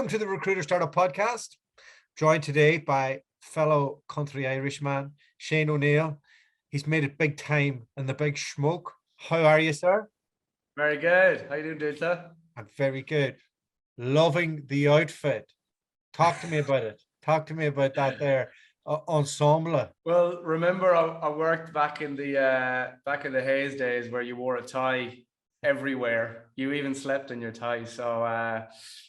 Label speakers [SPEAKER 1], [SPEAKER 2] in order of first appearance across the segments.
[SPEAKER 1] Welcome to the Recruiter Startup Podcast, joined today by fellow country Irishman, Shane O'Neill. He's made it big time in the big smoke. How are you, sir?
[SPEAKER 2] Very good. How you doing, dude, sir?
[SPEAKER 1] I'm very good. Loving the outfit. Talk to me about it. Talk to me about that there ensemble.
[SPEAKER 2] Well, remember I worked back in the Hayes days where you wore a tie everywhere. You even slept in your tie. So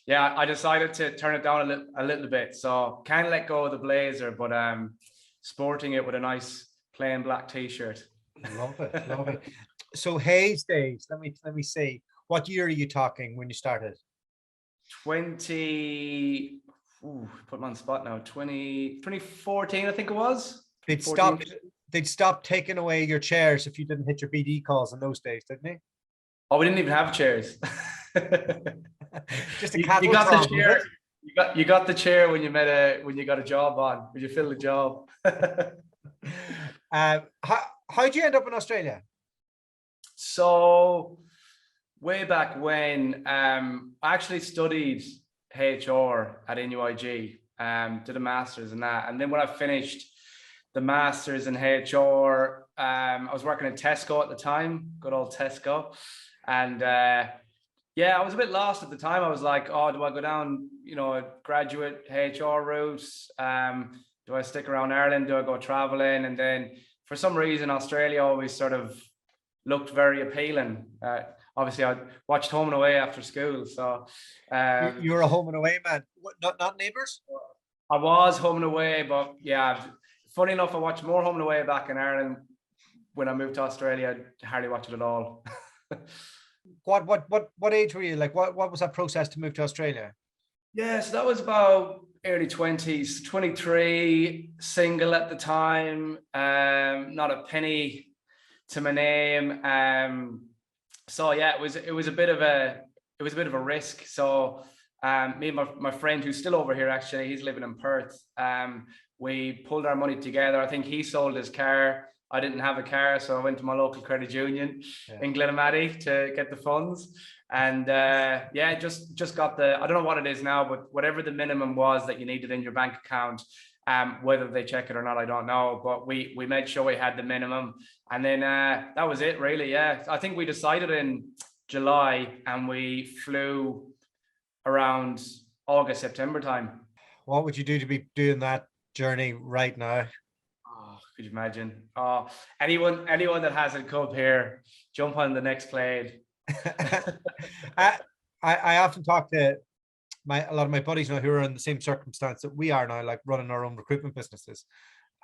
[SPEAKER 2] yeah, I decided to turn it down a little bit. So can't let go of the blazer, but sporting it with a nice plain black t-shirt.
[SPEAKER 1] Love it, love it. So Hayes days, let me see. What year are you talking when you started?
[SPEAKER 2] 20 put them on the spot now. 2014, I think it was.
[SPEAKER 1] They'd stop taking away your chairs if you didn't hit your BD calls in those days, didn't they?
[SPEAKER 2] Oh, we didn't even have chairs.
[SPEAKER 1] Just a
[SPEAKER 2] you
[SPEAKER 1] got
[SPEAKER 2] the chair. You got the chair when you got a job on, when you filled the job.
[SPEAKER 1] How'd you end up in Australia?
[SPEAKER 2] So way back when, I actually studied HR at NUIG, did a master's in that. And then when I finished the master's in HR, I was working at Tesco at the time, good old Tesco. And yeah, I was a bit lost at the time. I was like, oh, do I go down, a graduate HR route? Do I stick around Ireland? Do I go traveling? And then for some reason, Australia always sort of looked very appealing. Obviously, I watched Home and Away after school. So
[SPEAKER 1] you were a Home and Away man, not Neighbours?
[SPEAKER 2] I was Home and Away, but yeah, funny enough, I watched more Home and Away back in Ireland. When I moved to Australia, I hardly watched it at all.
[SPEAKER 1] What age were you? Like, what was that process to move to Australia?
[SPEAKER 2] Yeah, so that was about early 20s, 23, single at the time, not a penny to my name. So yeah, it was a bit of a risk. So me and my friend who's still over here, actually, he's living in Perth. We pulled our money together. I think he sold his car. I didn't have a car, so I went to my local credit union in Glenamaddy to get the funds. And yeah, just got I don't know what it is now, but whatever the minimum was that you needed in your bank account, whether they check it or not, I don't know. But we made sure we had the minimum. And then that was it, really. Yeah, I think we decided in July and we flew around August, September time.
[SPEAKER 1] What would you do to be doing that journey right now?
[SPEAKER 2] Oh, could you imagine? Oh, anyone that hasn't come here, jump on the next plane.
[SPEAKER 1] I often talk to a lot of my buddies now who are in the same circumstance that we are now, like running our own recruitment businesses.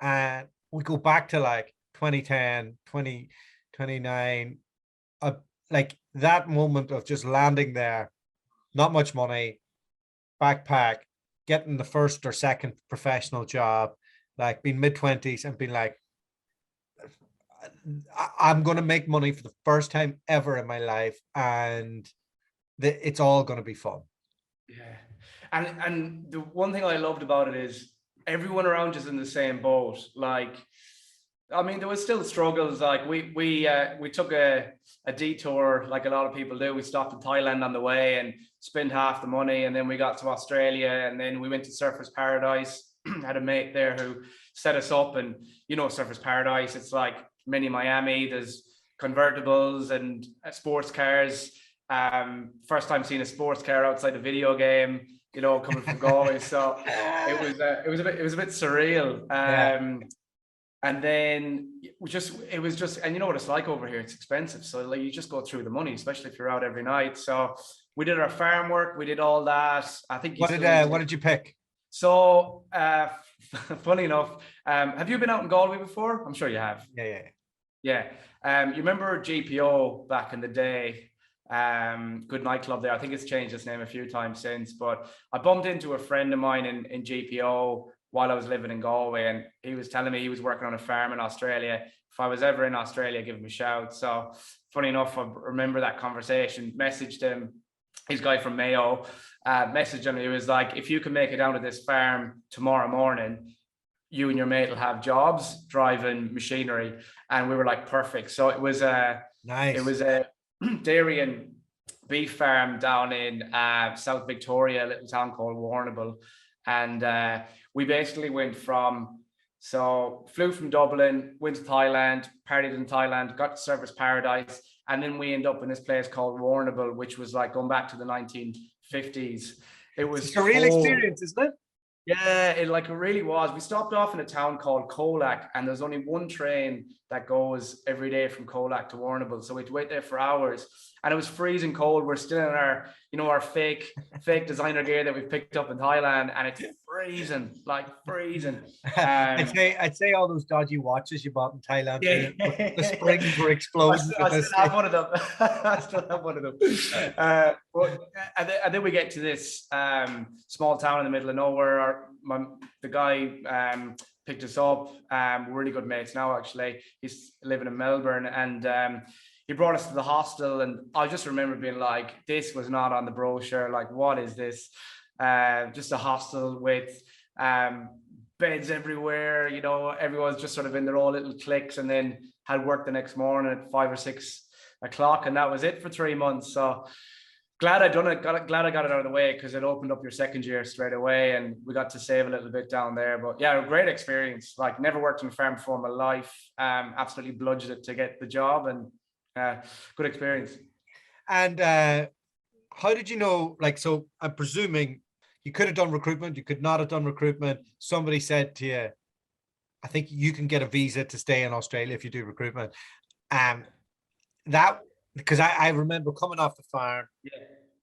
[SPEAKER 1] And we go back to like 2010, 2029, like that moment of just landing there, not much money, backpack, getting the first or second professional job, like being mid-20s and being like, I'm going to make money for the first time ever in my life, and it's all going to be fun.
[SPEAKER 2] Yeah, and the one thing I loved about it is everyone around is in the same boat. Like, I mean, there was still struggles. Like we took a detour, like a lot of people do. We stopped in Thailand on the way and spent half the money, and then we got to Australia, and then we went to Surfers Paradise. Had a mate there who set us up, and Surfers Paradise, it's like mini Miami. There's convertibles and sports cars. First time seeing a sports car outside a video game, coming from Galway. So it was a bit surreal. And then it was just, and you know what it's like over here, it's expensive. So like you just go through the money, especially if you're out every night. So we did our farm work, we did all that. I think
[SPEAKER 1] what did you pick?
[SPEAKER 2] So funny enough, have you been out in Galway before? I'm sure you have. Yeah. You remember GPO back in the day? Good nightclub there. I think it's changed its name a few times since, but I bumped into a friend of mine in GPO while I was living in Galway, and he was telling me he was working on a farm in Australia. If I was ever in Australia, give him a shout. So funny enough, I remember that conversation, messaged him. He's a guy from Mayo, messaged him. He was like, if you can make it down to this farm tomorrow morning, you and your mate will have jobs driving machinery. And we were like, perfect. So it was nice. It was a dairy and beef farm down in South Victoria, a little town called Warrnambool. And we basically flew from Dublin, went to Thailand, partied in Thailand, got to Surfers Paradise, and then we ended up in this place called Warrnambool, which was like going back to the 1950s. It was
[SPEAKER 1] It's a real experience, isn't it?
[SPEAKER 2] Yeah, it really was. We stopped off in a town called Colac, and there's only one train that goes every day from Colac to Warrnambool. So we had to wait there for hours, and it was freezing cold. We're still in our, our fake designer gear that we picked up in Thailand, and it's freezing, like freezing.
[SPEAKER 1] I'd say all those dodgy watches you bought in Thailand,
[SPEAKER 2] yeah.
[SPEAKER 1] the springs were exploding.
[SPEAKER 2] I still have one of them. I still have one of them. And then we get to this small town in the middle of nowhere. The guy picked us up. We're really good mates now, actually. He's living in Melbourne, and he brought us to the hostel. And I just remember being like, this was not on the brochure. Like, what is this? Just a hostel with beds everywhere. Everyone's just sort of in their own little cliques, and then had work the next morning at 5 or 6 o'clock, and that was it for 3 months. So glad I done it. Glad I got it out of the way, because it opened up your second year straight away, and we got to save a little bit down there. But yeah, a great experience. Like, never worked in a farm before in my life. Absolutely bludgeoned it to get the job, and good experience.
[SPEAKER 1] And how did you know? Like, so I'm presuming you could have done recruitment, you could not have done recruitment. Somebody said to you, I think you can get a visa to stay in Australia if you do recruitment. That, because I remember coming off the farm,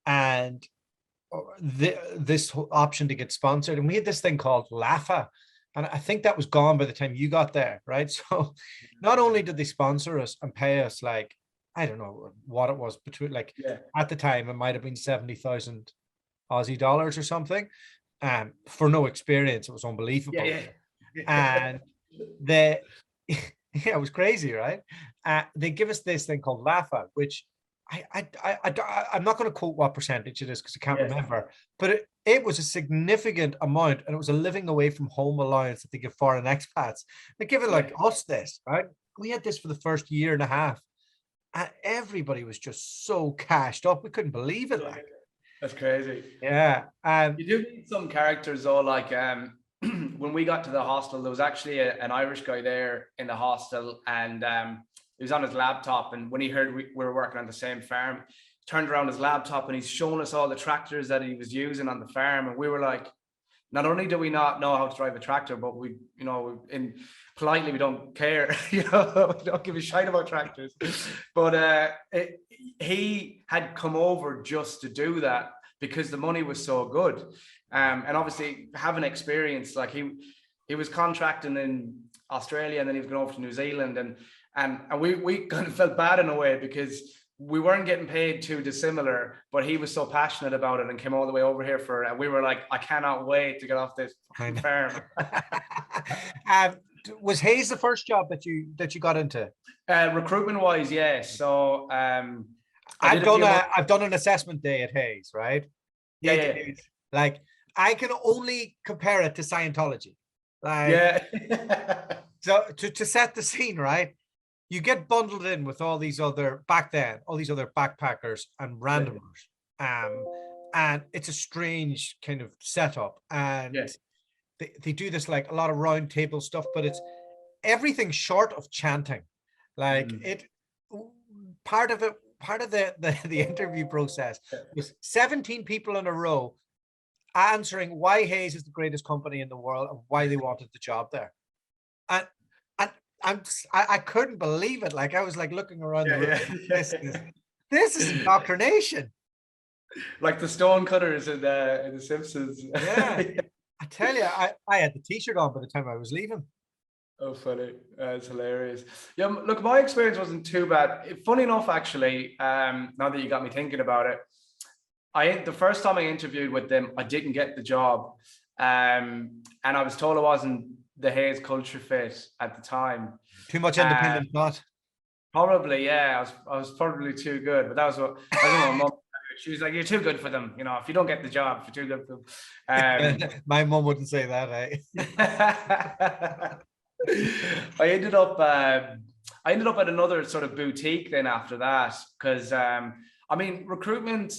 [SPEAKER 1] and this option to get sponsored, and we had this thing called LAFA, and I think that was gone by the time you got there, right? So not only did they sponsor us and pay us, like, I don't know what it was, between at the time it might have been 70,000 Aussie dollars or something, for no experience. It was unbelievable. And it was crazy, right? They give us this thing called LAFA, which I'm not going to quote what percentage it is, because I can't remember, but it was a significant amount, and it was a living away from home allowance that they give foreign expats. They give it like us this, right? We had this for the first year and a half, and everybody was just so cashed up. We couldn't believe it. Like,
[SPEAKER 2] that's crazy.
[SPEAKER 1] Yeah.
[SPEAKER 2] You do need some characters though, like when we got to the hostel, there was actually an Irish guy there in the hostel, and he was on his laptop, and when he heard we were working on the same farm, he turned around his laptop and he's showing us all the tractors that he was using on the farm. And we were like, not only do we not know how to drive a tractor, but we politely, we don't care, we don't give a shit about tractors. But he had come over just to do that, because the money was so good. And obviously having experience, like he was contracting in Australia, and then he was going over to New Zealand, and we kind of felt bad in a way, because we weren't getting paid too dissimilar, but he was so passionate about it and came all the way over here for it. And we were like, I cannot wait to get off this farm.
[SPEAKER 1] Was Hayes the first job that you got into?
[SPEAKER 2] Recruitment wise, yes. So
[SPEAKER 1] I've done an assessment day at Hayes, right?
[SPEAKER 2] Yeah.
[SPEAKER 1] Like, I can only compare it to Scientology. Like, so to set the scene, right? You get bundled in with all these other backpackers and randomers. And it's a strange kind of setup. And they do this, like, a lot of round table stuff, but it's everything short of chanting. Like, part of the interview process was 17 people in a row answering why Hayes is the greatest company in the world and why they wanted the job there. And I couldn't believe it. Like, I was like looking around the room. This is indoctrination. Like
[SPEAKER 2] the stonecutters in the Simpsons.
[SPEAKER 1] Yeah. I tell you, I had the t-shirt on by the time I was leaving.
[SPEAKER 2] Oh, funny. It's hilarious. Yeah, look, my experience wasn't too bad. Funny enough, actually, now that you got me thinking about it, the first time I interviewed with them, I didn't get the job. And I was told I wasn't the Hayes culture fit at the time.
[SPEAKER 1] Too much independent thought.
[SPEAKER 2] Probably, yeah. I was probably too good, but that was what my mum. She was like, "You're too good for them. If you don't get the job, you're too good for them."
[SPEAKER 1] My mum wouldn't say that, eh?
[SPEAKER 2] I ended up at another sort of boutique then after that, because I mean, recruitment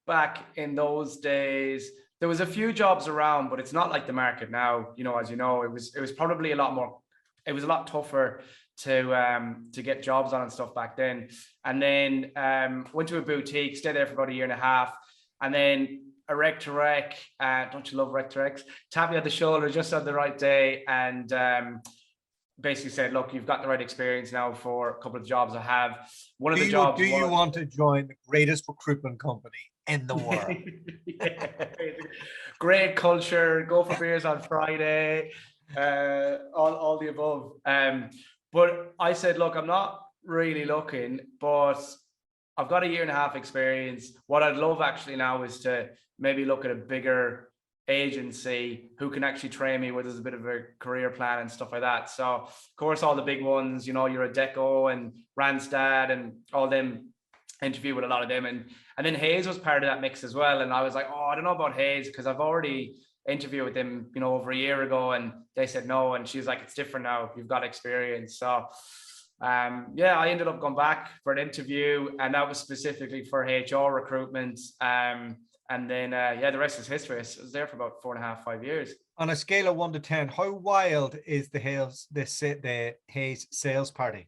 [SPEAKER 2] back in those days, there was a few jobs around, but it's not like the market now. As you know, it was probably a lot more. It was a lot tougher to get jobs on and stuff back then. And then went to a boutique, stayed there for about a year and a half, and then a rec to rec. Don't you love rec to recs? Tap me on the shoulder just on the right day, and basically said, "Look, you've got the right experience now for a couple of jobs I have." One of the jobs.
[SPEAKER 1] Do you want to join the greatest recruitment company in the world?
[SPEAKER 2] Yeah. Great culture. Go for beers on Friday. All the above. But I said, look, I'm not really looking, but I've got a year and a half experience. What I'd love actually now is to maybe look at a bigger agency who can actually train me where there's a bit of a career plan and stuff like that. So of course, all the big ones, you're a Deco and Randstad and all them, interview with a lot of them. And then Hayes was part of that mix as well. And I was like, oh, I don't know about Hayes because I've already interviewed with them, over a year ago, and they said no. And she's like, it's different now. You've got experience. So I ended up going back for an interview, and that was specifically for HR recruitment. And then the rest is history. I was there for about 4.5, 5 years.
[SPEAKER 1] On a scale of 1 to 10, how wild is the Hayes sales party?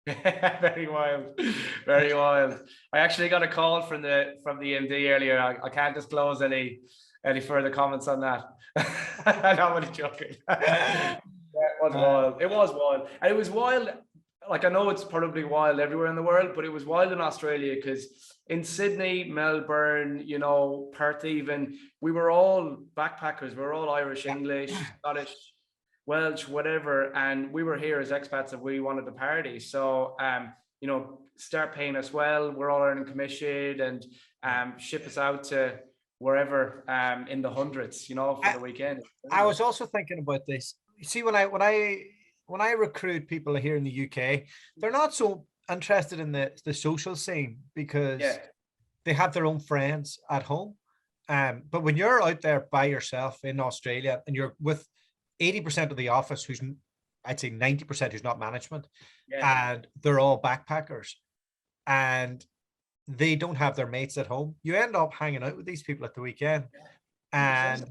[SPEAKER 2] Very wild, very wild. I actually got a call from the MD earlier. I can't disclose any further comments on that. I'm only joking. It was wild. It was wild, and it was wild. Like, I know it's probably wild everywhere in the world, but it was wild in Australia because in Sydney, Melbourne, Perth, even, we were all backpackers. We were all Irish, English, Scottish, Welsh, whatever, and we were here as expats and we wanted to party. So start paying us well. We're all earning commission and ship us out to wherever in the hundreds, for the weekend.
[SPEAKER 1] I was also thinking about this. You see, when I recruit people here in the UK, they're not so interested in the social scene because they have their own friends at home. But when you're out there by yourself in Australia and you're with 80% of the office, who's, I'd say 90% who's not management, and they're all backpackers and they don't have their mates at home, you end up hanging out with these people at the weekend, and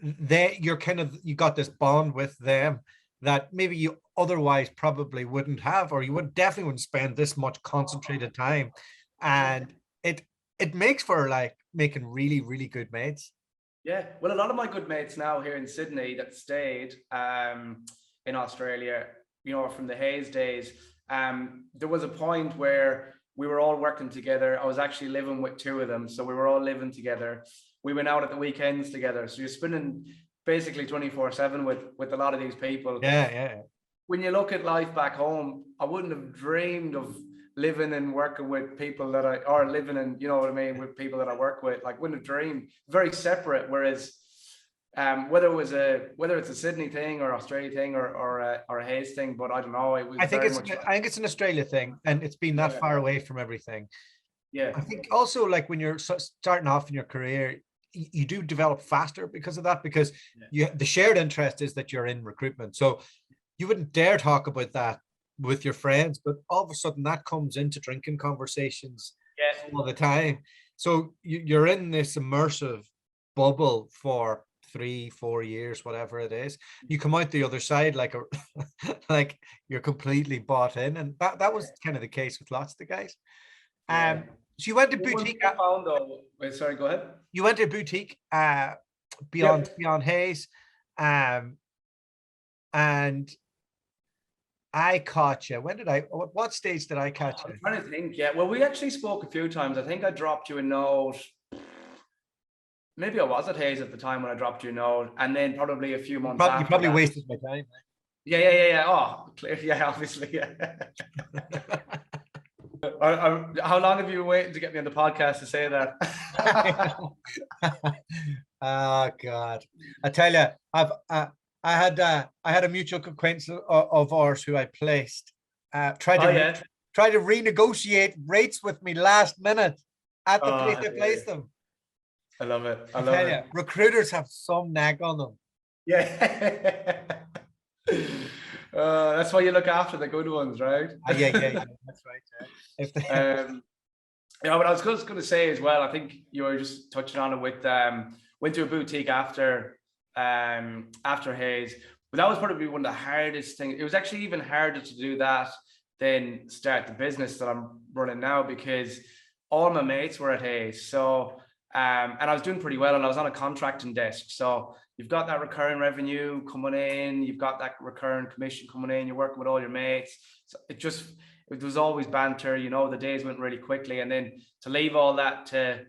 [SPEAKER 1] you got this bond with them that maybe you otherwise probably wouldn't have, or you definitely wouldn't spend this much concentrated time. And it makes for like making really, really good mates.
[SPEAKER 2] Yeah, well, a lot of my good mates now here in Sydney that stayed in Australia, from the Hayes days, there was a point where we were all working together. I was actually living with 2 of them, so we were all living together. We went out at the weekends together, so you're spending basically 24/7 with a lot of these people.
[SPEAKER 1] Yeah.
[SPEAKER 2] When you look at life back home, I wouldn't have dreamed of living and working with people living and, with people that I work with. Like, wouldn't have dreamed. Very separate. Whereas whether it's a Sydney thing or Australia thing or a Hayes thing, but I don't know. I think
[SPEAKER 1] it's an Australia thing, and it's been that far away from everything.
[SPEAKER 2] Yeah.
[SPEAKER 1] I think also, like, when you're starting off in your career, you do develop faster because of that, because the shared interest is that you're in recruitment. So you wouldn't dare talk about that with your friends, but all of a sudden that comes into drinking conversations all the time. So you're in this immersive bubble for 3-4 years, whatever it is. You come out the other side like you're completely bought in, and that was kind of the case with lots of the guys. So you went to boutique.
[SPEAKER 2] Sorry, go ahead.
[SPEAKER 1] You went to a boutique beyond Hayes, and I caught you. What stage did I catch you?
[SPEAKER 2] I'm trying to think. Yeah, well, we actually spoke a few times. I think I dropped you a note. Maybe I was at Hayes at the time when I dropped you a note, and then probably a few months after.
[SPEAKER 1] You probably wasted my time.
[SPEAKER 2] Yeah. Oh, clear. Yeah, obviously. Yeah. How long have you been waiting to get me on the podcast to say that?
[SPEAKER 1] Oh God! I tell you, I had a mutual acquaintance of ours who I placed. Tried to renegotiate rates with me last minute at the place I placed them.
[SPEAKER 2] I love it. I
[SPEAKER 1] tell you, recruiters have some nag on them.
[SPEAKER 2] Yeah. That's why you look after the good ones, right?
[SPEAKER 1] Yeah. That's right.
[SPEAKER 2] Yeah, but I was just going to say as well, I think you were just touching on it with went to a boutique after Hayes, but that was probably one of the hardest things. It was actually even harder to do that than start the business that I'm running now, because all my mates were at Hayes. So and I was doing pretty well, and I was on a contracting desk. So you've got that recurring revenue coming in, you've got that recurring commission coming in, you're working with all your mates. So it was always banter, you know, the days went really quickly. And then to leave all that to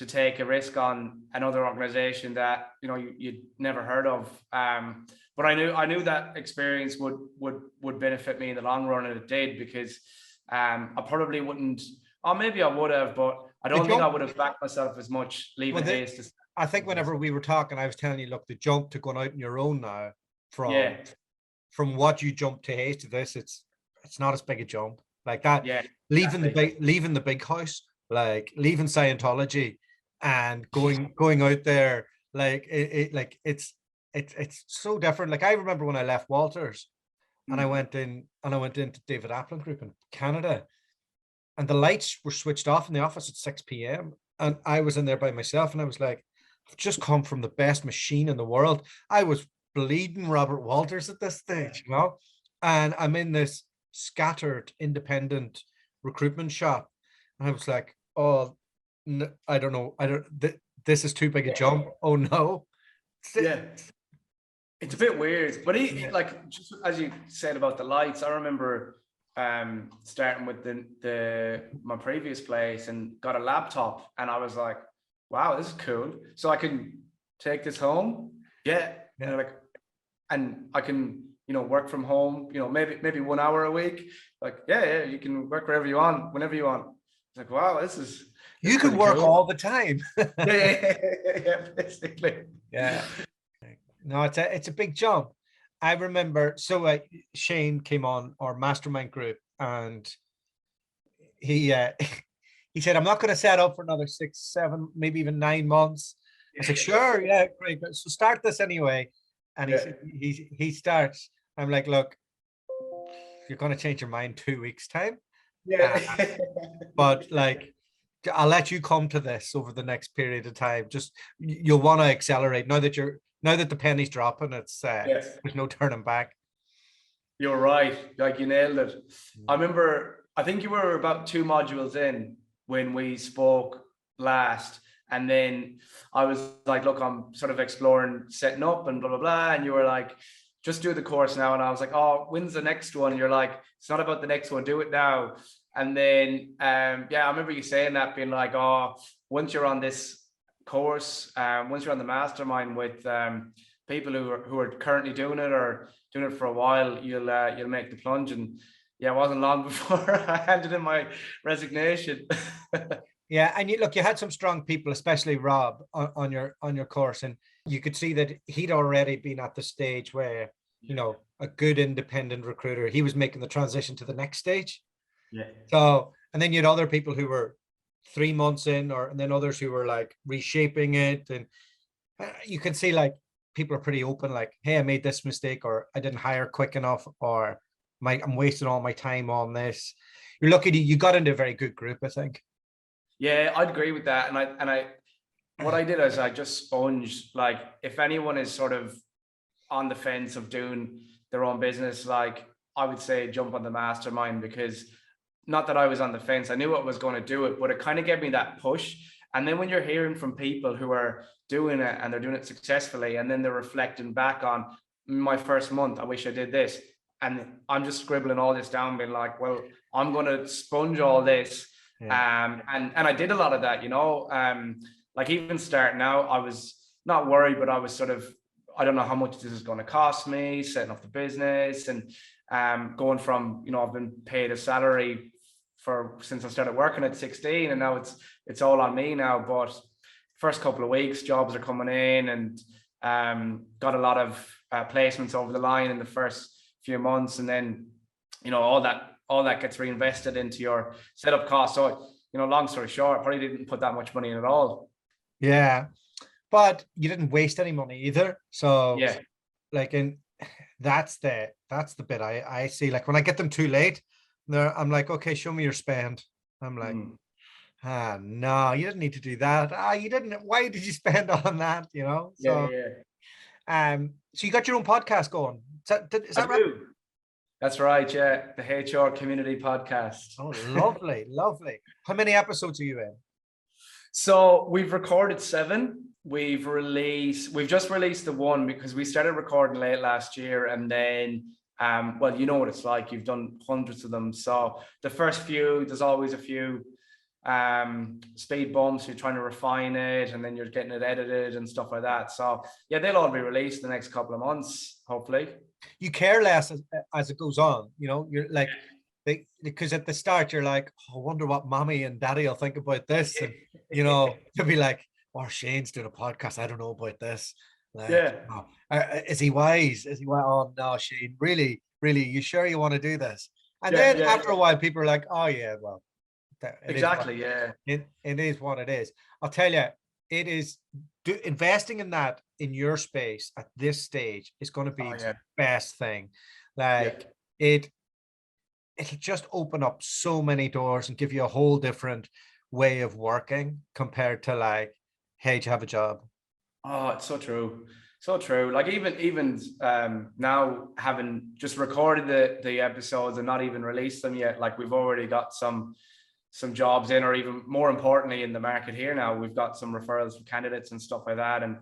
[SPEAKER 2] take a risk on another organization that, you know, you'd never heard of. But I knew that experience would benefit me in the long run, and it did, because I probably wouldn't, or maybe I would have, but I don't think I would have backed myself as much leaving Hayes.
[SPEAKER 1] I think whenever we were talking, I was telling you, look, the jump to going out on your own now from what you jumped to Hayes to this, it's not as big a jump like that.
[SPEAKER 2] Yeah,
[SPEAKER 1] leaving the big house, like leaving Scientology and going out there, like it's so different. Like I remember when I left Walters and I went into David Applin Group in Canada, and the lights were switched off in the office at 6 p.m. and I was in there by myself, and I was like, I've just come from the best machine in the world. I was bleeding Robert Walters at this stage, you know, and I'm in this scattered independent recruitment shop, and I was like, oh, no, I don't know, this is too big a jump. Oh no.
[SPEAKER 2] Yeah, it's a bit weird, but like just as you said about the lights, I remember starting with my previous place and got a laptop, and I was like, wow, this is cool, so I can take this home. And I can, you know, work from home, you know, maybe 1 hour a week. Like, yeah, you can work wherever you want, whenever you want. It's like, wow,
[SPEAKER 1] you could work all the time.
[SPEAKER 2] yeah, basically.
[SPEAKER 1] Yeah. No, it's a big jump. I remember, so Shane came on our mastermind group, and he he said, I'm not going to set up for another 6, 7, maybe even 9 months. I said, sure, yeah, great. So start this anyway. And he starts. I'm like, look, you're going to change your mind 2 weeks time.
[SPEAKER 2] Yeah.
[SPEAKER 1] But like, I'll let you come to this over the next period of time. Just you'll want to accelerate now that the penny's dropping. It's there's no turning back.
[SPEAKER 2] You're right. Like, you nailed it. I remember, I think you were about 2 modules in when we spoke last. And then I was like, look, I'm sort of exploring setting up and blah, blah, blah. And you were like, just do the course now. And I was like, oh, when's the next one? And you're like, it's not about the next one, do it now. And then, I remember you saying that, being like, oh, once you're on this course, once you're on the mastermind with people who are currently doing it or doing it for a while, you'll make the plunge. And yeah, it wasn't long before I handed in my resignation.
[SPEAKER 1] Yeah, and you had some strong people, especially Rob, on your course, and you could see that he'd already been at the stage where, you know, a good independent recruiter, he was making the transition to the next stage.
[SPEAKER 2] Yeah.
[SPEAKER 1] So, and then you had other people who were 3 months in, and then others who were like reshaping it, and you can see like people are pretty open, like, hey, I made this mistake, or I didn't hire quick enough, or I'm wasting all my time on this. You're lucky you got into a very good group, I think.
[SPEAKER 2] Yeah, I'd agree with that. And I what I did is I just sponged, like, if anyone is sort of on the fence of doing their own business, like, I would say jump on the mastermind, because not that I was on the fence, I knew I was going to do it, but it kind of gave me that push. And then when you're hearing from people who are doing it and they're doing it successfully, and then they're reflecting back on my first month, I wish I did this. And I'm just scribbling all this down, being like, well, I'm going to sponge all this. Yeah. And I did a lot of that, you know, like even starting out, I was not worried, but I was sort of, I don't know how much this is going to cost me, setting up the business, and going from, you know, I've been paid a salary since I started working at 16, and now it's all on me now. But first couple of weeks, jobs are coming in, and got a lot of placements over the line in the first few months, and then, you know, all that gets reinvested into your setup costs. So, you know, long story short, probably didn't put that much money in at all.
[SPEAKER 1] Yeah, but you didn't waste any money either. So yeah, like, and that's the bit I see. Like when I get them too late, I'm like, okay, show me your spend. I'm like, No, you didn't need to do that. You didn't. Why did you spend on that?
[SPEAKER 2] Yeah,
[SPEAKER 1] So,
[SPEAKER 2] yeah.
[SPEAKER 1] so you got your own podcast going. Is
[SPEAKER 2] I
[SPEAKER 1] that right?
[SPEAKER 2] do. That's right. Yeah, the HR Community Podcast.
[SPEAKER 1] Oh, lovely, lovely. How many episodes are you in?
[SPEAKER 2] So we've recorded 7. We've just released the one because we started recording late last year, and then well, you know what it's like. You've done hundreds of them. So the first few, there's always a few speed bumps. You're trying to refine it, and then you're getting it edited and stuff like that. So yeah, they'll all be released the next couple of months, hopefully.
[SPEAKER 1] You care less as it goes on. You're like, because at the start you're like, oh, I wonder what mommy and daddy will think about this, and you'll be like, oh, Shane's doing a podcast, I don't know about this. Like,
[SPEAKER 2] Yeah.
[SPEAKER 1] oh, is he wise? Oh no, Shane, really, really, you sure you want to do this? And then after a while, people are like, oh yeah, well,
[SPEAKER 2] exactly.
[SPEAKER 1] it is what it is. I'll tell you, it is investing in that in your space at this stage is going to be the best thing. Like it'll just open up so many doors and give you a whole different way of working compared to like, hey, do you have a job?
[SPEAKER 2] Oh, it's so true. So true. Like even now, having just recorded the episodes and not even released them yet, like we've already got some jobs in, or even more importantly in the market here now, we've got some referrals from candidates and stuff like that. And,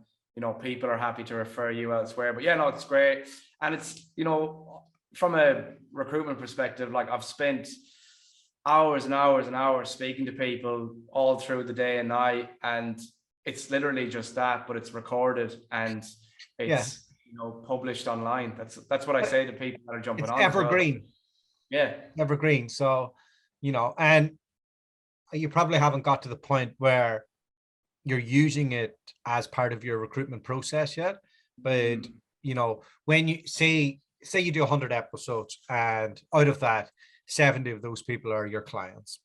[SPEAKER 2] people are happy to refer you elsewhere. But yeah, no, it's great. And it's, from a recruitment perspective, like I've spent hours and hours and hours speaking to people all through the day and night. And it's literally just that, but it's recorded and it's, published online. That's what I say to people that are jumping on.
[SPEAKER 1] Evergreen.
[SPEAKER 2] Yeah.
[SPEAKER 1] Evergreen. So, and you probably haven't got to the point where you're using it as part of your recruitment process yet, but when you say you do 100 episodes and out of that 70 of those people are your clients,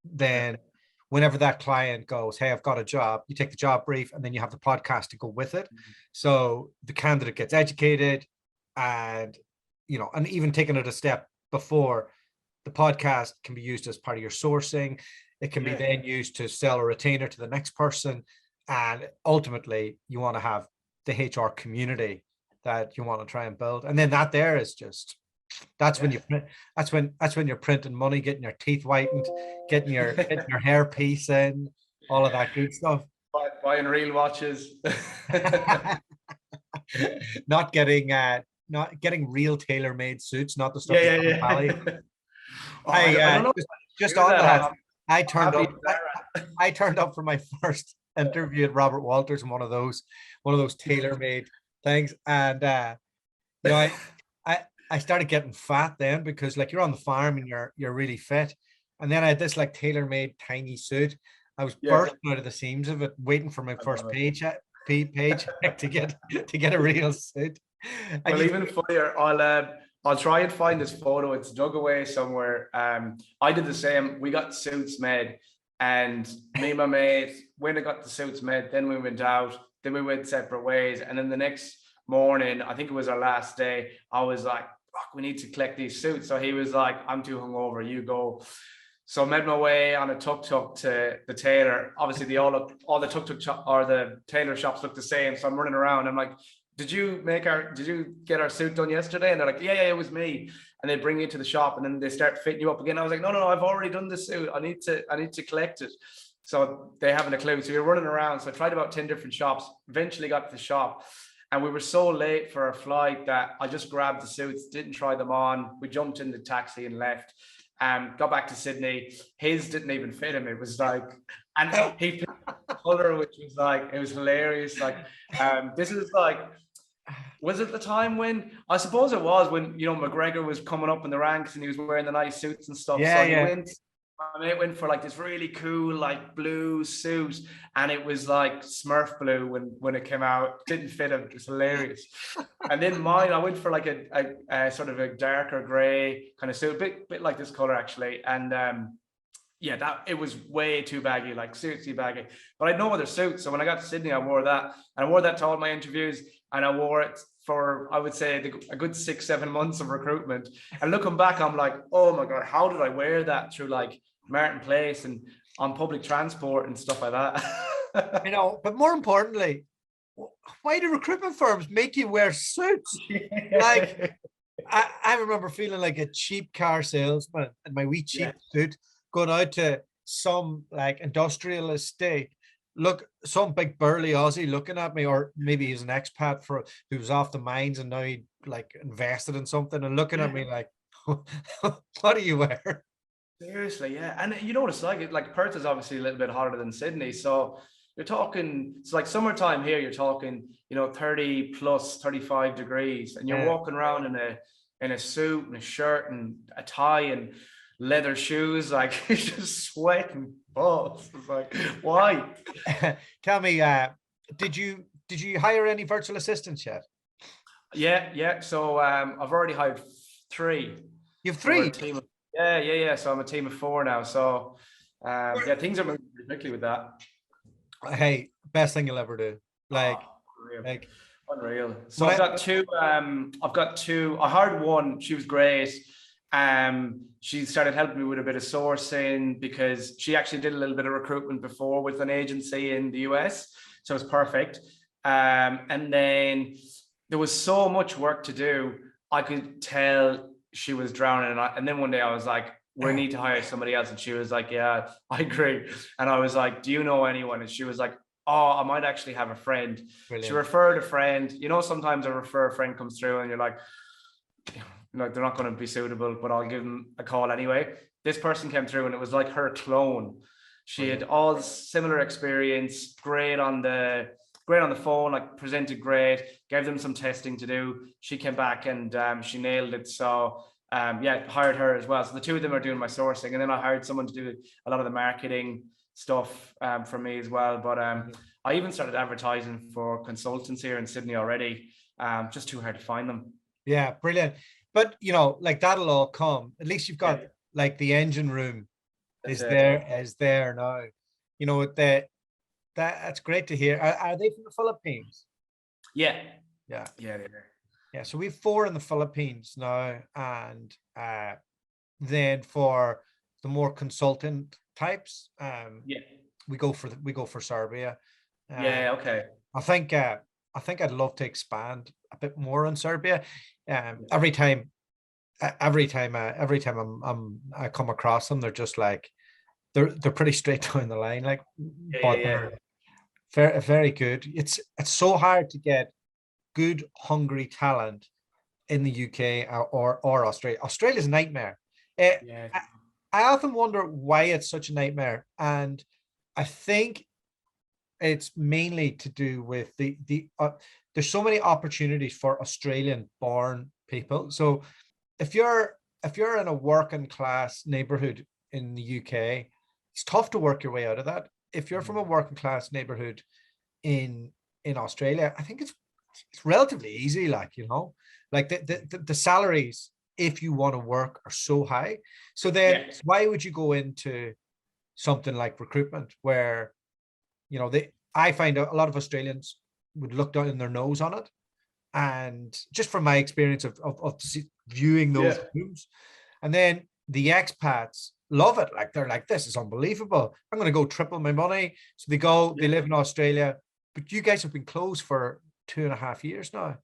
[SPEAKER 1] then whenever that client goes, hey, I've got a job, you take the job brief and then you have the podcast to go with it. So the candidate gets educated and and even taking it a step before, the podcast can be used as part of your sourcing. It can be then used to sell a retainer to the next person. And ultimately, you want to have the HR community that you want to try and build. And then that there is just, that's when you're printing money, getting your teeth whitened, getting your hair piece in, all of that good stuff.
[SPEAKER 2] Buying real watches.
[SPEAKER 1] Not getting real tailor-made suits, not the stuff. Just on that, I turned up for my first interview at Robert Walters in one of those tailor-made things, and I started getting fat then, because like you're on the farm and you're really fit, and then I had this like tailor-made tiny suit. I was bursting out of the seams of it, waiting for my first paycheck to get a real suit.
[SPEAKER 2] Well, even funnier, I'll try and find this photo. It's dug away somewhere. I did the same. We got suits made, and me and my mate went and got the suits made. Then we went out. Then we went separate ways. And then the next morning, I think it was our last day, I was like, fuck, we need to collect these suits. So he was like, I'm too hungover, you go. So I made my way on a tuk-tuk to the tailor. Obviously, all the tuk-tuk or the tailor shops look the same. So I'm running around. I'm like, did you get our suit done yesterday? And they're like, yeah, it was me. And they bring you to the shop, and then they start fitting you up again. I was like, no, I've already done the suit. I need to collect it. So they haven't a clue. So you're running around. So I tried about 10 different shops, eventually got to the shop. And we were so late for our flight that I just grabbed the suits, didn't try them on. We jumped in the taxi and left. Got back to Sydney. His didn't even fit him. It was like, and he picked the color, which was like, it was hilarious. Like, this is like, was it the time when, I suppose it was when, McGregor was coming up in the ranks and he was wearing the nice suits and stuff. My mate went for like this really cool, like blue suit, and it was like Smurf blue when it came out. Didn't fit him. It was hilarious. And then mine, I went for like a sort of a darker gray kind of suit, bit like this color actually. And that it was way too baggy, like seriously baggy. But I had no other suit, so when I got to Sydney, I wore that, and I wore that to all my interviews, and I wore it for, I would say, a good 6-7 months of recruitment. And looking back, I'm like, oh my god, how did I wear that through like Martin Place and on public transport and stuff like that.
[SPEAKER 1] You know, but more importantly, why do recruitment firms make you wear suits? Like, I remember feeling like a cheap car salesman in my wee cheap suit, going out to some like industrial estate. Look, some big burly Aussie looking at me, or maybe he's an expat who was off the mines and now he like invested in something and looking at me like, what do you wear?
[SPEAKER 2] Seriously, yeah. And you know what it's like Perth is obviously a little bit hotter than Sydney. So you're talking, it's like summertime here, you're talking, 30 plus 35 degrees, and you're walking around in a suit and a shirt and a tie and leather shoes, like you're just sweating balls. It's like, why?
[SPEAKER 1] Tell me, did you hire any virtual assistants yet?
[SPEAKER 2] Yeah. So I've already hired 3.
[SPEAKER 1] You have 3?
[SPEAKER 2] Yeah. So I'm a team of 4 now. So things are moving pretty quickly with that.
[SPEAKER 1] Hey, best thing you'll ever do.
[SPEAKER 2] Unreal. So I've got 2. I hired 1. She was great. She started helping me with a bit of sourcing because she actually did a little bit of recruitment before with an agency in the US. So it's perfect. And then there was so much work to do. I could tell she was drowning. And then one day I was like, we need to hire somebody else. And she was like, yeah, I agree. And I was like, do you know anyone? And she was like, oh, I might actually have a friend. Brilliant. She referred a friend. Sometimes a friend comes through and you're like, they're not going to be suitable, but I'll give them a call anyway. This person came through and it was like her clone. She had all similar experience, great on the phone, like presented great, gave them some testing to do. She came back and she nailed it. So hired her as well. So the 2 of them are doing my sourcing, and then I hired someone to do a lot of the marketing stuff for me as well. But I even started advertising for consultants here in Sydney already. Just too hard to find them. Yeah,
[SPEAKER 1] brilliant. But like that'll all come. At least you've got like the engine room is there now. That's great to hear. Are they from the Philippines?
[SPEAKER 2] Yeah.
[SPEAKER 1] So we've 4 in the Philippines now, and then for the more consultant types, we go for Serbia.
[SPEAKER 2] Okay.
[SPEAKER 1] I think I'd love to expand a bit more in Serbia. Every time I come across them, they're just like they're pretty straight down the line, like very, very good. It's so hard to get good hungry talent in the UK or Australia. Australia's a nightmare. I often wonder why it's such a nightmare, and I think it's mainly to do with there's so many opportunities for Australian born people. So if you're in a working class neighborhood in the UK, it's tough to work your way out of that. If you're from a working class neighborhood in Australia, I think it's relatively easy, like the salaries, if you want to work, are so high. So then why would you go into something like recruitment where I find a lot of Australians would look down their nose on it? And just from my experience of viewing those rooms, and then the expats love it. Like they're like, this is unbelievable. I'm going to go triple my money. So they live in Australia, but you guys have been closed for 2.5 years now.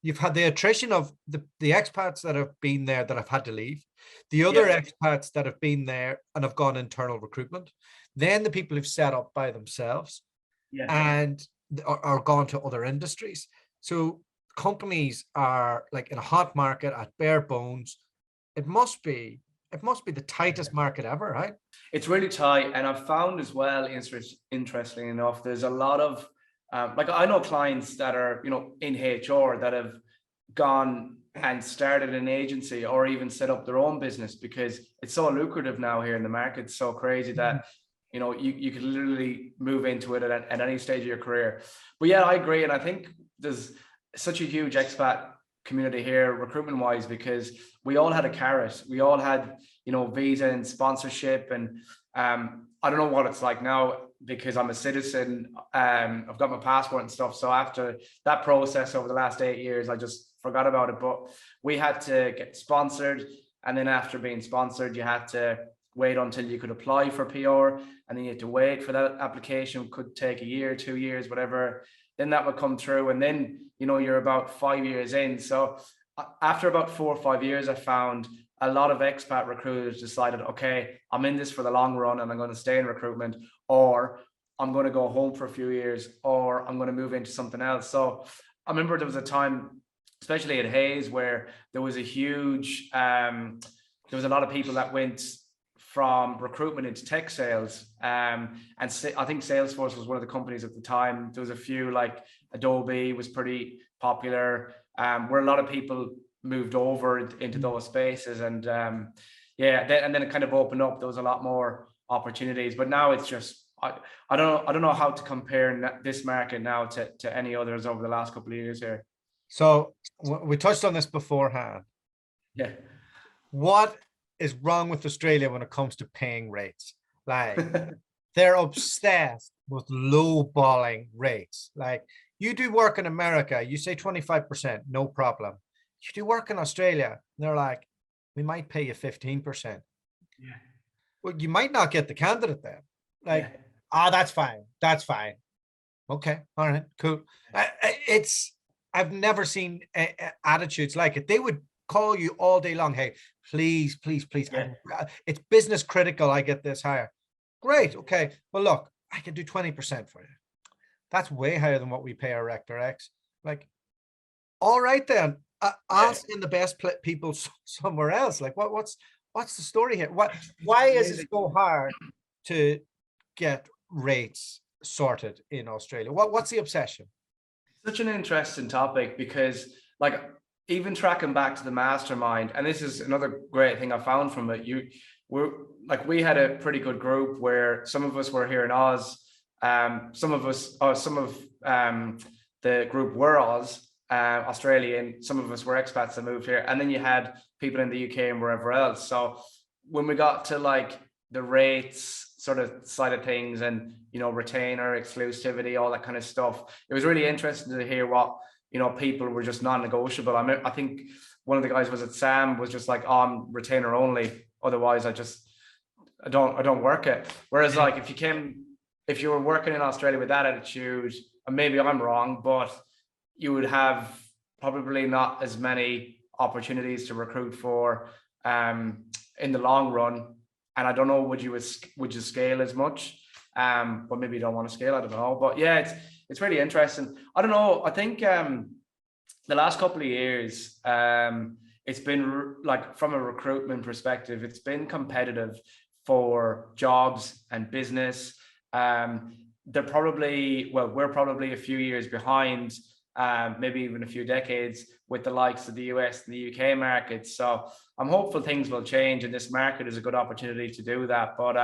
[SPEAKER 1] You've had the attrition of the expats that have been there that have had to leave, the other expats that have been there and have gone internal recruitment, then the people who've set up by themselves and are gone to other industries. So companies are like in a hot market at bare bones. It must be the tightest market ever, right?
[SPEAKER 2] It's really tight. And I've found as well, interestingly enough, there's a lot of like I know clients that are, in HR that have gone and started an agency or even set up their own business because it's so lucrative now here in the market. It's so crazy that, you could literally move into it at any stage of your career. But I agree. And I think there's such a huge expat community here recruitment wise, because we all had a carrot. We all had, visa and sponsorship. And I don't know what it's like now because I'm a citizen. I've got my passport and stuff. So after that process over the last 8 years, I just forgot about it. But we had to get sponsored. And then after being sponsored, you had to wait until you could apply for PR, and then you had to wait for that application. Could take a year, 2 years, whatever. Then that would come through, and then, you know, you're about 5 years in. So after about 4 or 5 years, I found a lot of expat recruiters decided, okay, I'm in this for the long run and I'm going to stay in recruitment, or I'm going to go home for a few years, or I'm going to move into something else. So I remember there was a time, especially at Hayes, where there was a huge, there was a lot of people that went from recruitment into tech sales. And I think Salesforce was one of the companies at the time. There was a few, like Adobe was pretty popular, where a lot of people moved over into those spaces. And yeah, and then it kind of opened up. There was a lot more opportunities, but now it's just, I don't know how to compare this market now to any others over the last couple of years here.
[SPEAKER 1] So we touched on this beforehand.
[SPEAKER 2] Yeah.
[SPEAKER 1] What is wrong with Australia when it comes to paying rates? Like, they're obsessed with low-balling rates. Like, you do work in America, you say 25%, no problem. You do work in Australia, and they're like, we might pay you 15%.
[SPEAKER 2] Yeah.
[SPEAKER 1] Well, you might not get the candidate then. Like, that's fine. That's fine. Okay. All right, cool. I've never seen attitudes like it. They would call you all day long. Hey, please, please, please.
[SPEAKER 2] Yeah.
[SPEAKER 1] It's business critical. I get this higher. Great. Okay. Well, look, I can do 20% for you. That's way higher than what we pay our Rector X. Like, all right, then. I'll send the best people somewhere else. Like, what's the story here? Why is it so hard to get rates sorted in Australia? What's the obsession?
[SPEAKER 2] Such an interesting topic, because like, even tracking back to the mastermind, and this is another great thing I found from it, we had a pretty good group where some of us were here in Oz, some of the group were Australian, some of us were expats that moved here, and then you had people in the UK and wherever else. So when we got to like the rates sort of side of things, and, you know, retainer, exclusivity, all that kind of stuff, it was really interesting to hear what, you know, people were just non-negotiable. I think one of the guys Sam was just like, oh, I'm retainer only, otherwise I don't work it. Whereas like, if you were working in Australia with that attitude, and maybe I'm wrong, but you would have probably not as many opportunities to recruit for in the long run. And I don't know, would you scale as much? But maybe you don't want to scale, I don't know. But yeah, it's really interesting. I don't know. I think the last couple of years, it's been like, from a recruitment perspective, it's been competitive for jobs and business. We're probably a few years behind, maybe even a few decades, with the likes of the US and the UK markets. So I'm hopeful things will change, and this market is a good opportunity to do that. But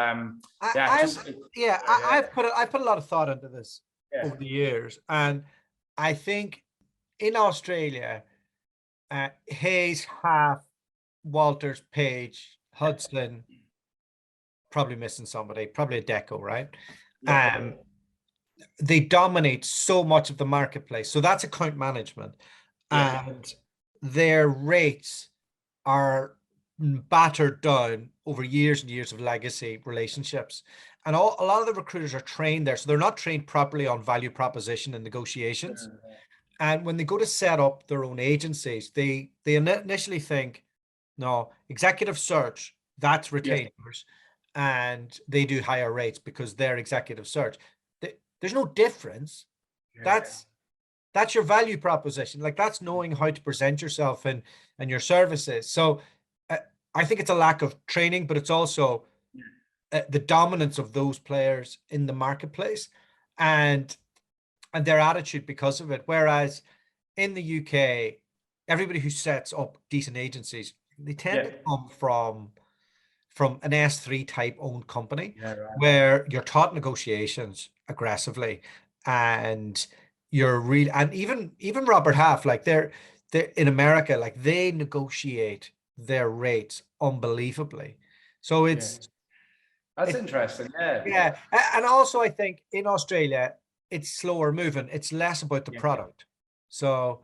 [SPEAKER 1] I've put a lot of thought into this over the years, and I think in Australia, Hayes, Half, Walters, Page, Hudson, probably missing somebody, probably a Deco, right? Yeah. They dominate so much of the marketplace. So that's account management. Yeah. And their rates are battered down over years and years of legacy relationships. And a lot of the recruiters are trained there. So they're not trained properly on value proposition and negotiations. And when they go to set up their own agencies, they initially think, no, executive search, that's retainers. And they do higher rates because they're executive search. There's no difference. That's your value proposition. Like, that's knowing how to present yourself and your services. So I think it's a lack of training, but it's also the dominance of those players in the marketplace and their attitude because of it. Whereas in the UK, everybody who sets up decent agencies, they tend to come from an S3 type owned company, where you're taught negotiations aggressively, and and even Robert Half, like they're in America, like they negotiate their rates unbelievably. So it's
[SPEAKER 2] interesting.
[SPEAKER 1] Yeah. And also I think in Australia, it's slower moving. It's less about the product. So,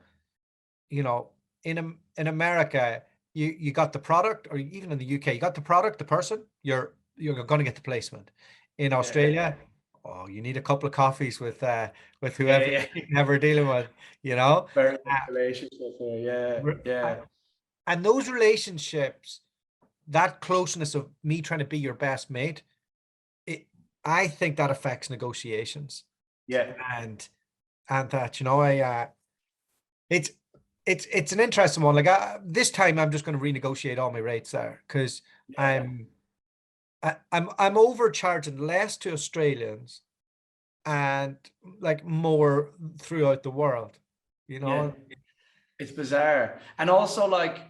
[SPEAKER 1] you know, in America, you got the product, or even in the UK, you got the product, the person, you're you're going to get the placement. In Australia, oh, you need a couple of coffees with whoever you're ever dealing with, you know.
[SPEAKER 2] Very good relationship here. Yeah.
[SPEAKER 1] And those relationships, that closeness of me trying to be your best mate, I think that affects negotiations.
[SPEAKER 2] Yeah.
[SPEAKER 1] And that, you know, it's an interesting one. Like this time I'm just going to renegotiate all my rates there, because I'm overcharging less to Australians and like more throughout the world, you know.
[SPEAKER 2] It's bizarre. And also, like,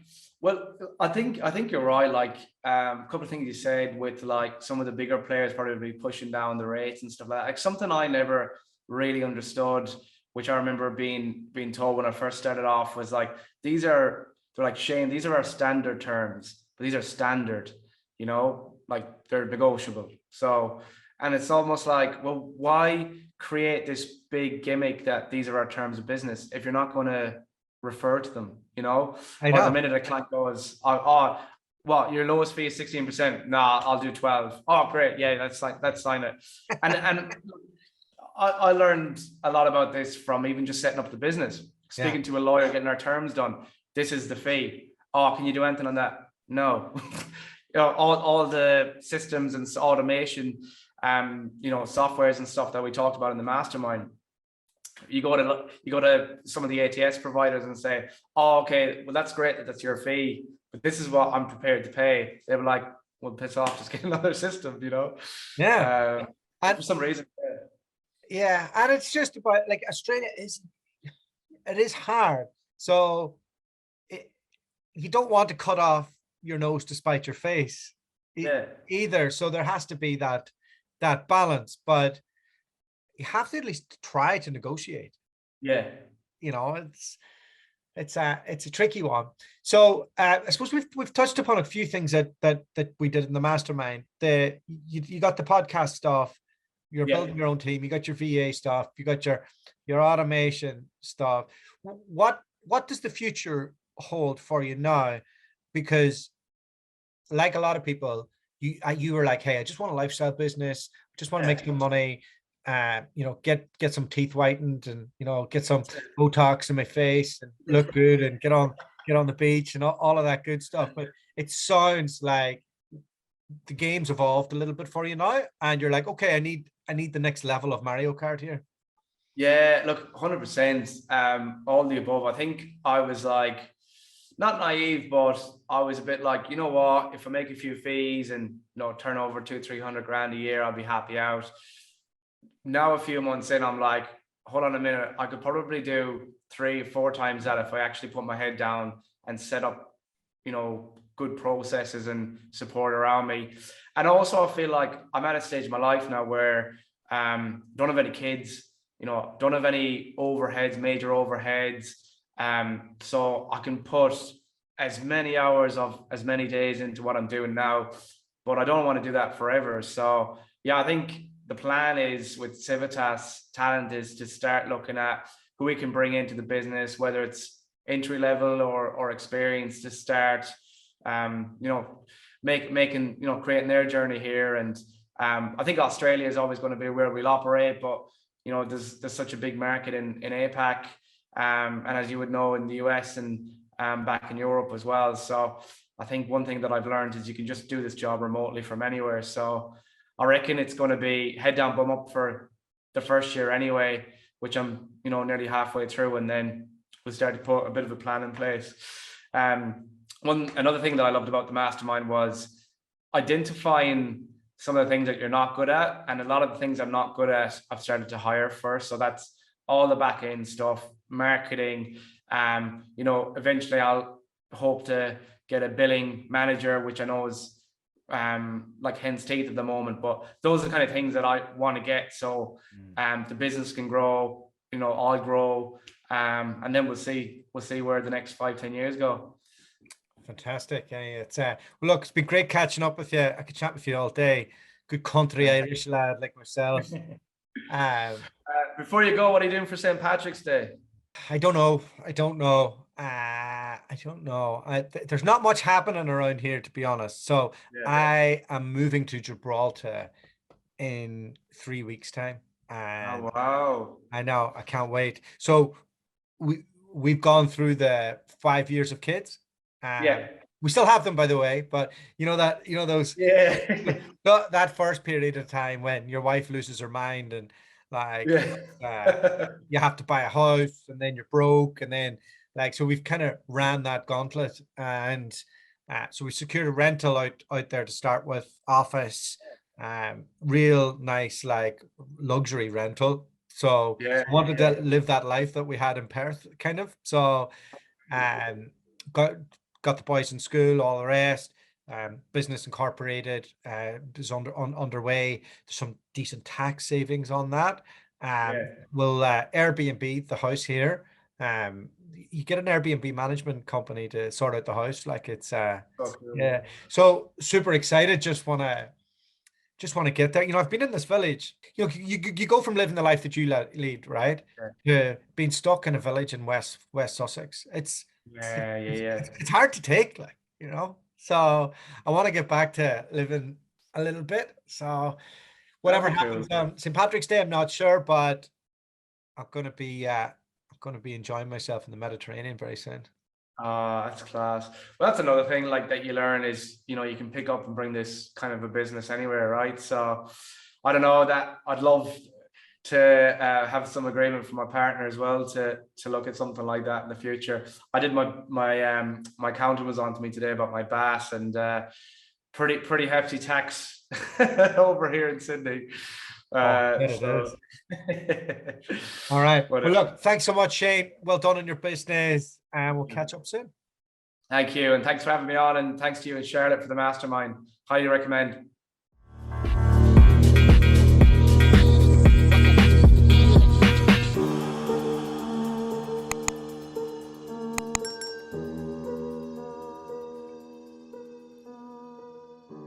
[SPEAKER 2] well, I think you're right. Like, a couple of things you said with like some of the bigger players probably pushing down the rates and stuff like that. Like something I never really understood, which I remember being told when I first started off, was like, they're like, Shane, these are our standard terms, but these are standard, you know, like they're negotiable. So, and it's almost like, well, why create this big gimmick that these are our terms of business if you're not going to refer to them, you know?
[SPEAKER 1] I know.
[SPEAKER 2] Or the minute a client goes, oh, what, your lowest fee is 16%? Nah, I'll do 12. Oh, great. Yeah, let's sign it. And I learned a lot about this from even just setting up the business, speaking to a lawyer, getting our terms done. This is the fee. Oh, can you do anything on that? No. You know, all the systems and automation, you know, softwares and stuff that we talked about in the mastermind. You go to some of the ATS providers and say, oh, okay, well, that's great that's your fee, but this is what I'm prepared to pay. They were like, well, piss off, just get another system, you know?
[SPEAKER 1] And
[SPEAKER 2] for some reason.
[SPEAKER 1] And it's just about like Australia it is hard. So you don't want to cut off your nose to spite your face either. So there has to be that balance, but you have to at least try to negotiate.
[SPEAKER 2] Yeah.
[SPEAKER 1] You know, it's a tricky one. So I suppose we've touched upon a few things that we did in the mastermind. You got the podcast stuff, you're building your own team, you got your VA stuff, you got your automation stuff. What does the future hold for you now? Because like a lot of people, you were like, hey, I just want a lifestyle business, just want to make some money, you know, get some teeth whitened and, you know, get some Botox in my face and look good and get on the beach and all of that good stuff. But it sounds like the game's evolved a little bit for you now, and you're like, okay, I need the next level of Mario Kart here.
[SPEAKER 2] Yeah, look, 100%. All the above. I think I was like, not naive, but I was a bit like, you know what, if I make a few fees and, you know, turn over 200-300 grand a year, I'll be happy out. Now, a few months in, I'm like, hold on a minute, I could probably do 3 or 4 times that if I actually put my head down and set up, you know, good processes and support around me. And also I feel like I'm at a stage in my life now where don't have any kids, you know, don't have any major overheads. So I can put as many hours of as many days into what I'm doing now, but I don't want to do that forever. So yeah, I think the plan is with Civitas Talent is to start looking at who we can bring into the business, whether it's entry level or experience, to start, you know, making, you know, creating their journey here. And I think Australia is always going to be where we'll operate, but you know, there's such a big market in APAC, and as you would know, in the US and back in Europe as well. So I think one thing that I've learned is you can just do this job remotely from anywhere. So I reckon it's going to be head down, bum up for the first year anyway, which I'm, you know, nearly halfway through, and then we'll start to put a bit of a plan in place. Another thing that I loved about the mastermind was identifying some of the things that you're not good at, and a lot of the things I'm not good at, I've started to hire first. So that's all the back end stuff, marketing. You know, eventually I'll hope to get a billing manager, which I know is like hen's teeth at the moment, but those are the kind of things that I want to get. So the business can grow, you know, I'll grow, and then we'll see where the next 5-10 years go.
[SPEAKER 1] Fantastic. It's well, look, it's been great catching up with you. I could chat with you all day. Good country Irish lad like myself.
[SPEAKER 2] Before you go, what are you doing for St. Patrick's Day?
[SPEAKER 1] I don't know. I don't know. There's not much happening around here, to be honest. So
[SPEAKER 2] Yeah.
[SPEAKER 1] I am moving to Gibraltar in 3 weeks' time, and
[SPEAKER 2] Oh, wow.
[SPEAKER 1] I know I can't wait. So we've gone through the 5 years of kids.
[SPEAKER 2] Yeah.
[SPEAKER 1] We still have them, by the way, but those
[SPEAKER 2] Yeah.
[SPEAKER 1] that first period of time when your wife loses her mind and like uh,
[SPEAKER 2] Yeah.
[SPEAKER 1] you have to buy a house and then you're broke and then like so we've kind of ran that gauntlet and so we secured a rental out there to start with, office, real nice like luxury rental. So
[SPEAKER 2] Yeah.
[SPEAKER 1] I wanted to live that life that we had in Perth, kind of. So um got the boys in school, all the rest. Business incorporated is underway. There's some decent tax savings on that.
[SPEAKER 2] Yeah.
[SPEAKER 1] We'll Airbnb the house here. You get an Airbnb management company to sort out the house. Like it's
[SPEAKER 2] So cool.
[SPEAKER 1] yeah. So super excited. Just want to get there. I've been in this village. You go from living the life that you lead, right, to being stuck in a village in West Sussex.
[SPEAKER 2] Yeah. Yeah.
[SPEAKER 1] It's hard to take, like. So I want to get back to living a little bit. So
[SPEAKER 2] That'd
[SPEAKER 1] whatever
[SPEAKER 2] be cool.
[SPEAKER 1] happens on St. Patrick's Day, I'm not sure, but I'm gonna be enjoying myself in the Mediterranean very soon.
[SPEAKER 2] Oh, that's class. Well, that's another thing like that you learn is, you can pick up and bring this kind of a business anywhere, right? So I don't know, that I'd love to have some agreement from my partner as well to look at something like that in the future. I did my accountant was on to me today about my BAS and pretty hefty tax over here in Sydney.
[SPEAKER 1] It is. All right.
[SPEAKER 2] But,
[SPEAKER 1] Well, look, thanks so much, Shane. Well done on your business, and we'll catch up soon.
[SPEAKER 2] thank you, and thanks for having me on, and thanks to you and Charlotte for the mastermind. Highly recommend.